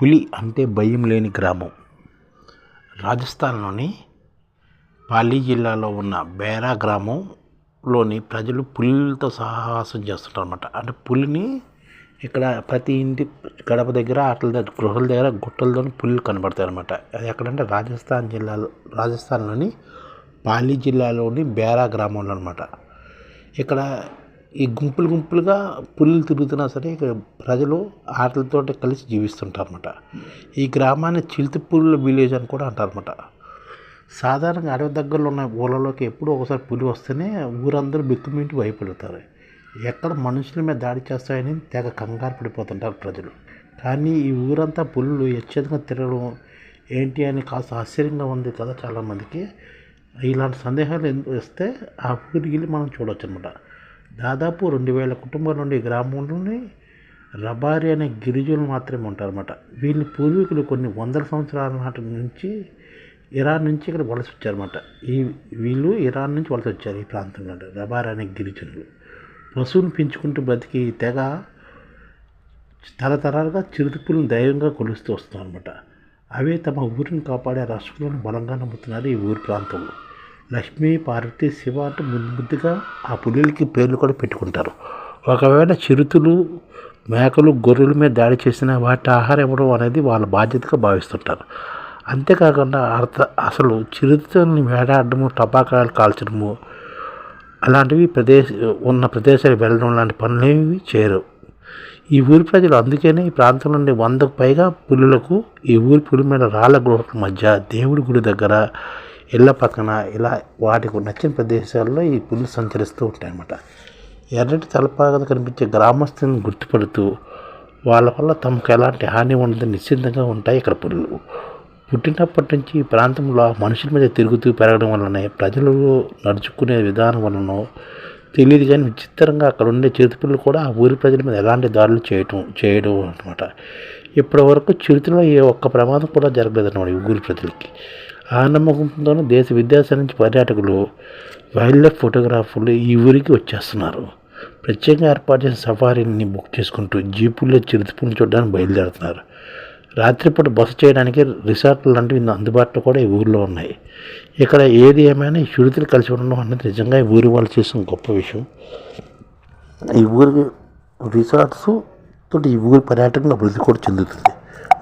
పులి అంటే భయం లేని గ్రామం. రాజస్థాన్లోని పాలీ జిల్లాలో ఉన్న బేరా గ్రామంలోని ప్రజలు పులులతో సహవాసం చేస్తుంటారు అన్నమాట. అంటే పులిని ఇక్కడ ప్రతి ఇంటి గడప దగ్గర గృహాల దగ్గర గుట్టలతో పులులు కనబడతాయి అన్నమాట. అది ఎక్కడంటే రాజస్థాన్లోని పాలీ జిల్లాలోని బేరా గ్రామంలో అనమాట. ఇక్కడ ఈ గుంపులుగా పులులు తిరుగుతున్నా సరే ఇక్కడ ప్రజలు ఆటలతో కలిసి జీవిస్తుంటారు అన్నమాట. ఈ గ్రామాన్ని చిల్తిపుల్ విలేజ్ అని కూడా అంటారన్నమాట. సాధారణంగా అడవి దగ్గరలో ఉన్న ఊళ్ళలోకి ఎప్పుడూ ఒకసారి పులి వస్తేనే ఊరందరూ బిక్కుమింటి భయపడతారు. ఎక్కడ మనుషుల మీద దాడి చేస్తాయని తెగ కంగారు పడిపోతుంటారు ప్రజలు. కానీ ఈ ఊరంతా పులులు ఎచ్చరిగా తిరగడం ఏంటి అని కాస్త ఆశ్చర్యంగా ఉంది కదా చాలామందికి. ఇలాంటి సందేహాలు వస్తే ఆ ఊరికి వెళ్ళి మనం చూడవచ్చు అనమాట. దాదాపు 2000 కుటుంబాల నుండి ఈ గ్రామంలోని రబారి అనే గిరిజనులు మాత్రమే ఉంటారన్నమాట. వీళ్ళ పూర్వీకులు కొన్ని వందల సంవత్సరాల నాటి నుంచి ఇరాన్ నుంచి ఇక్కడ వలస వచ్చారన్నమాట. వీళ్ళు ఇరాన్ నుంచి వలస వచ్చారు ఈ ప్రాంతంలో. రబారి అనే గిరిజనులు పశువును పెంచుకుంటూ బ్రతికి తెగ తరతరాలుగా చిరుతపులను దైవంగా కొలుస్తూ వస్తున్నారు అనమాట. అవే తమ ఊరిని కాపాడే రక్షకులను బలంగా నమ్ముతున్నారు ఈ ఊరి ప్రాంతంలో. లక్ష్మీ, పార్వతి, శివ అంటూ ముద్దుగా ఆ పులులకి పేర్లు కూడా పెట్టుకుంటారు. ఒకవేళ చిరుతలు, మేకలు, గొర్రెల మీద దాడి చేసినా వాటి ఆహారం ఇవ్వడం అనేది వాళ్ళ బాధ్యతగా భావిస్తుంటారు. అంతేకాకుండా అసలు చిరుతల్ని వేటాడము, టపాకాయలు కాల్చడము అలాంటివి ఉన్న ప్రదేశాలు వెళ్ళడం లాంటి పనులేవి చేయరు ఈ ఊరి ప్రజలు. అందుకనే ఈ ప్రాంతం నుండి 100కు పైగా పులులకు ఈ ఊరి పులి మీద రాళ్ళ గుహల మధ్య, దేవుడి గుడి దగ్గర, ఇళ్ళ పక్కన ఇలా వాటికి నచ్చిన ప్రదేశాల్లో ఈ పులులు సంచరిస్తూ ఉంటాయన్నమాట. ఎర్రటి తలపాగా కనిపించే గ్రామస్తులను గుర్తుపడుతూ వాళ్ళ వల్ల తమకు ఎలాంటి హాని ఉండదని నిశ్చింతంగా ఉంటాయి ఇక్కడ పులులు. పుట్టినప్పటి నుంచి ఈ ప్రాంతంలో మనుషుల మీద తిరుగుతూ పెరగడం వల్లనే ప్రజలు నడుచుకునే విధానం వలన తెలియదు కానీ విచిత్రంగా అక్కడ ఉండే చిరుతపులు కూడా ఆ ఊరి ప్రజల మీద ఎలాంటి దాడులు చేయడం అనమాట. ఇప్పటి వరకు చిరుతలో ఏ ఒక్క ప్రమాదం కూడా జరగలేదన్నమాట ఈ ఊరి ప్రజలకి. ఆ నమ్మకంతోనే దేశ విదేశాల నుంచి పర్యాటకులు, వైల్డ్ లైఫ్ ఫోటోగ్రాఫర్లు ఈ ఊరికి వచ్చేస్తున్నారు. ప్రత్యేకంగా ఏర్పాటు చేసిన సఫారీని బుక్ చేసుకుంటూ జీపుల్లో చిరుతపులను చూడడానికి బయలుదేరుతున్నారు. రాత్రిపూట బస చేయడానికి రిసార్ట్లు లాంటివి అందుబాటులో కూడా ఈ ఊరిలో ఉన్నాయి. ఇక్కడ ఏది ఏమైనా ఈ చిరుతలు కలిసి ఉండడం అనేది నిజంగా ఈ ఊరి వాళ్ళు చేసిన గొప్ప విషయం. ఈ ఊరి రిసార్ట్స్ తోటి ఈ ఊరి పర్యాటకంగా అభివృద్ధి కూడా చెందుతుంది.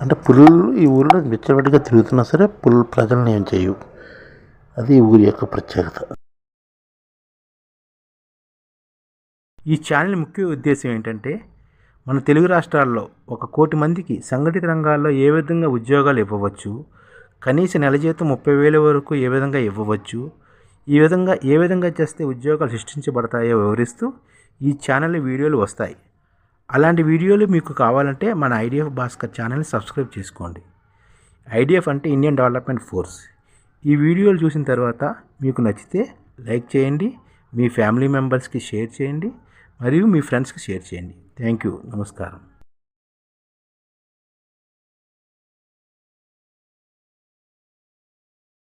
అంటే పులులు ఈ ఊరిలో విచ్చలవిడిగా తిరుగుతున్నా సరే పులులు ప్రజలను ఏం చేయవు. అది ఈ ఊరి యొక్క ప్రత్యేకత. ఈ ఛానల్ ముఖ్య ఉద్దేశం ఏంటంటే మన తెలుగు రాష్ట్రాల్లో 1 కోటి మందికి సంఘటిత రంగాల్లో ఏ విధంగా ఉద్యోగాలు ఇవ్వవచ్చు, కనీస నెల జీతం 30,000 వరకు ఏ విధంగా ఇవ్వవచ్చు, ఏ విధంగా చేస్తే ఉద్యోగాలు సృష్టించబడతాయో వివరిస్తూ ఈ ఛానల్ వీడియోలు వస్తాయి. అలాంటి వీడియోలు మీకు కావాలంటే మన ఐడిఎఫ్ భాస్కర్ ఛానల్ని సబ్స్క్రైబ్ చేసుకోండి. ఐడిఎఫ్ అంటే ఇండియన్ డెవలప్మెంట్ ఫోర్స్. ఈ వీడియోలు చూసిన తర్వాత మీకు నచ్చితే లైక్ చేయండి, మీ ఫ్యామిలీ మెంబర్స్కి షేర్ చేయండి, మరియు మీ ఫ్రెండ్స్కి షేర్ చేయండి. Thank you. నమస్కారం.